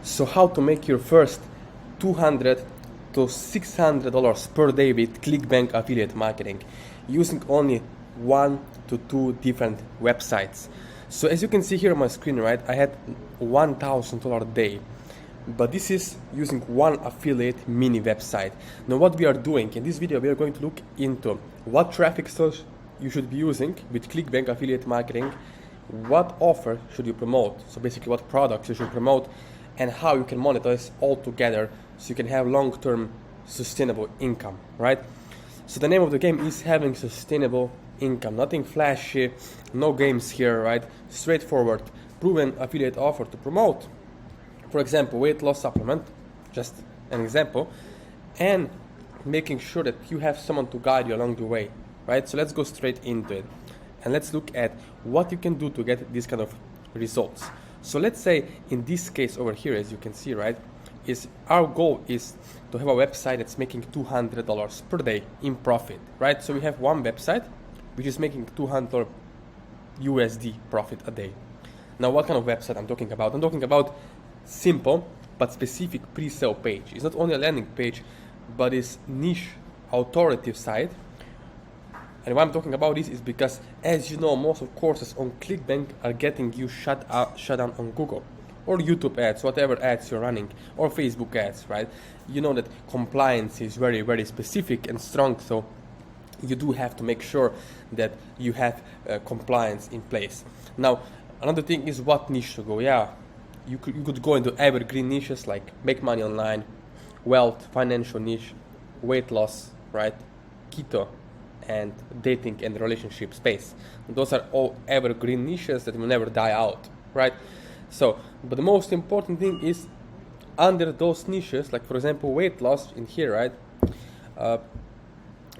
So how to make your first $200 to $600 per day with ClickBank affiliate marketing using only 1 to 2 different websites. So as you can see here on my screen, right, I had $1,000 a day, but this is using one affiliate mini website. Now what we are doing in this video, we are going to look into what traffic source you should be using with ClickBank affiliate marketing, what offer should you promote, so basically what products you should promote, and how you can monetize all together so you can have long-term sustainable income, right? So the name of the game is having sustainable income. Nothing flashy, no games here, right? Straightforward, proven affiliate offer to promote. For example, weight loss supplement, just an example, and making sure that you have someone to guide you along the way, right? So let's go straight into it. And let's look at what you can do to get these kind of results. So let's say in this case over here, as you can see, right, is our goal is to have a website that's making $200 per day in profit, right? So we have one website which is making $200 USD profit a day. Now what kind of website I'm talking about? I'm talking about simple but specific pre-sale page. It's not only a landing page, but it's niche authoritative site. And why I'm talking about this is because, as you know, most of courses on ClickBank are getting you shut down on Google or YouTube ads, whatever ads you're running, or Facebook ads, right? You know that compliance is very, very specific and strong, so you do have to make sure that you have compliance in place. Now, another thing is what niche to go. Yeah, you could go into evergreen niches like make money online, wealth, financial niche, weight loss, right? Keto, and dating and relationship space. Those are all evergreen niches that will never die out, right? So, but the most important thing is under those niches, like for example weight loss in here, right?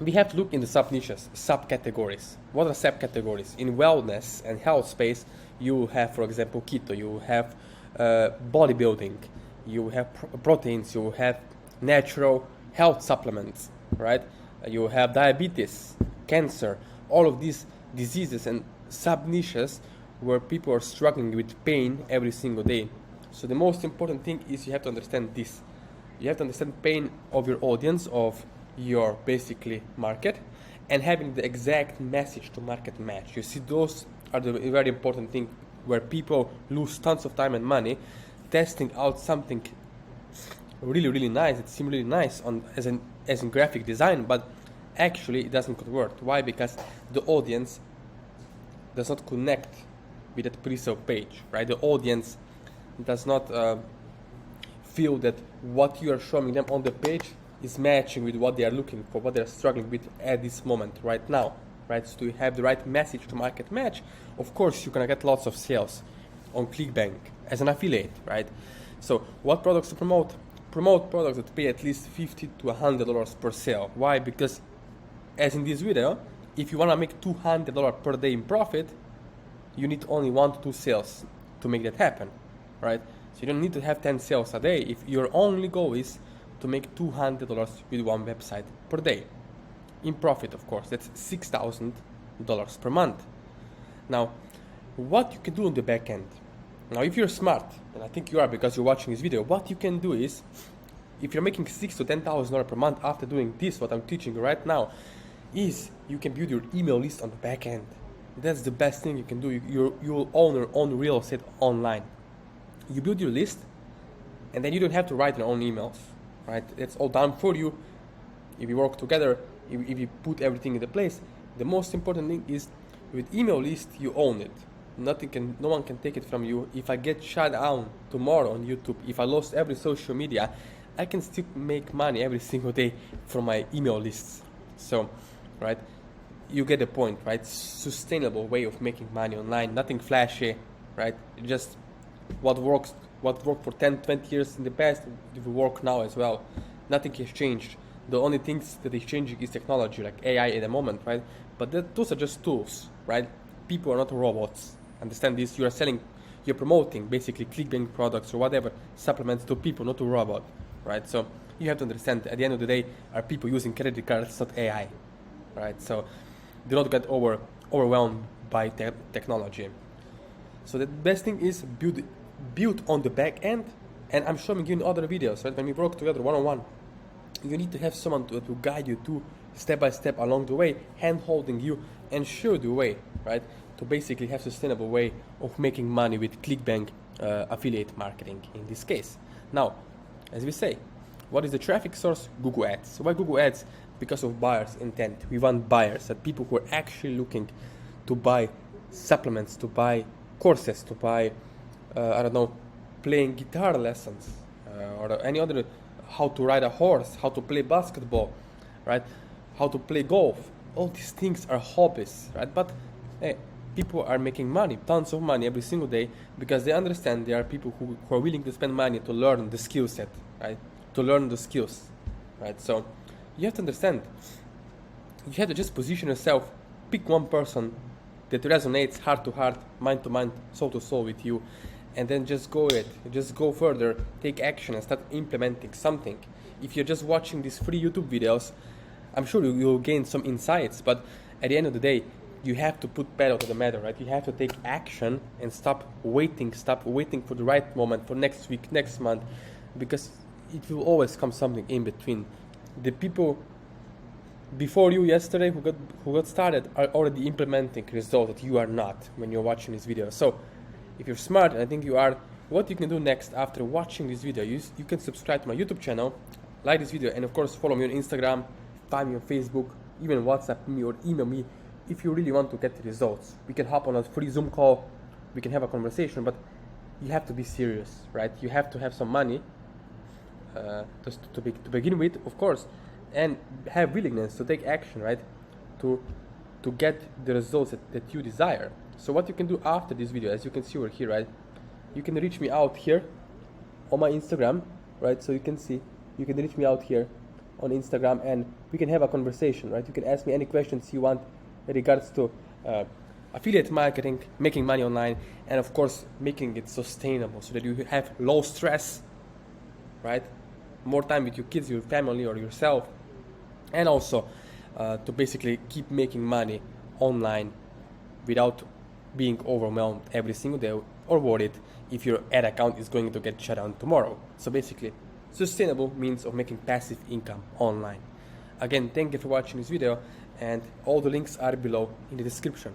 We have to look in the sub niches, subcategories. What are subcategories? In wellness and health space, you have, for example, keto, you have bodybuilding, you have proteins, you have natural health supplements, right? You have diabetes, cancer, all of these diseases and sub-niches where people are struggling with pain every single day. So the most important thing is you have to understand this. You have to understand pain of your audience, of your basically market, and having the exact message to market match. You see, those are the very important thing where people lose tons of time and money testing out something really, really nice. It seems really nice as in graphic design, but actually it doesn't work. Why? Because the audience does not connect with that pre-sale page, right? The audience does not feel that what you are showing them on the page is matching with what they are looking for, what they are struggling with at this moment, right now, right? So to have the right message to market match, of course, you're gonna get lots of sales on ClickBank as an affiliate, right? So what products to promote? Promote products that pay at least $50 to $100 per sale. Why? Because as in this video, if you want to make $200 per day in profit, you need only 1 to 2 sales to make that happen, right? So you don't need to have 10 sales a day if your only goal is to make $200 with one website per day. In profit, of course, that's $6,000 per month. Now, what you can do on the back end? Now, if you're smart, and I think you are because you're watching this video, what you can do is, if you're making $6,000 to $10,000 per month after doing this, what I'm teaching right now, is you can build your email list on the back end. That's the best thing you can do. You will own your own real estate online. You build your list, and then you don't have to write your own emails, right? It's all done for you. If you work together, if you put everything into place, the most important thing is with email list, you own it. No one can take it from you. If I get shut down tomorrow on YouTube, if I lost every social media, I can still make money every single day from my email lists. So, right, you get the point, right? Sustainable way of making money online, nothing flashy, right? Just what worked for 10, 20 years in the past, it will work now as well. Nothing has changed. The only things that is changing is technology, like AI at the moment, right? But those are just tools, right? People are not robots. Understand this? You're promoting basically ClickBank products or whatever supplements to people, not to robots, right? So you have to understand at the end of the day, are people using credit cards, not AI, right? So do not get overwhelmed by technology. So the best thing is build on the back end And I'm showing you in other videos, right? When we work together one-on-one, you need to have someone to guide you to step by step along the way, hand holding you and show the way, right? To basically have sustainable way of making money with ClickBank affiliate marketing in this case. Now, as we say, what is the traffic source? Google Ads. Why Google Ads? Because of buyers' intent. We want buyers, that people who are actually looking to buy supplements, to buy courses, to buy, I don't know, playing guitar lessons, or any other, how to ride a horse, how to play basketball, right? How to play golf. All these things are hobbies, right? But hey, people are making money, tons of money every single day, because they understand there are people who are willing to spend money to learn the skill set, right? To learn the skills, right? So you have to understand, you have to just position yourself, pick one person that resonates heart to heart, mind to mind, soul to soul with you, and then just go further, take action and start implementing something. If you're just watching these free YouTube videos, I'm sure you'll gain some insights, but at the end of the day, you have to put pedal to the metal, right? You have to take action and stop waiting for the right moment, for next week, next month, because it will always come something in between. The people before you yesterday who got started are already implementing results that you are not when you're watching this video. So if you're smart, and I think you are, what you can do next after watching this video, you can subscribe to my YouTube channel, like this video, and of course follow me on Instagram, find me on Facebook, even WhatsApp me or email me if you really want to get the results. We can hop on a free Zoom call, we can have a conversation, but you have to be serious, right? You have to have some money to begin with, of course, and have willingness to take action, right? To get the results that you desire. So what you can do after this video, as you can see over here, right? You can reach me out here on my Instagram, right? So you can see, you can reach me out here on Instagram and we can have a conversation, right? You can ask me any questions you want in regards to affiliate marketing, making money online, and of course making it sustainable so that you have low stress, right? More time with your kids, your family, or yourself, and also to basically keep making money online without being overwhelmed every single day or worried if your ad account is going to get shut down tomorrow. So basically, sustainable means of making passive income online. Again, thank you for watching this video, and all the links are below in the description.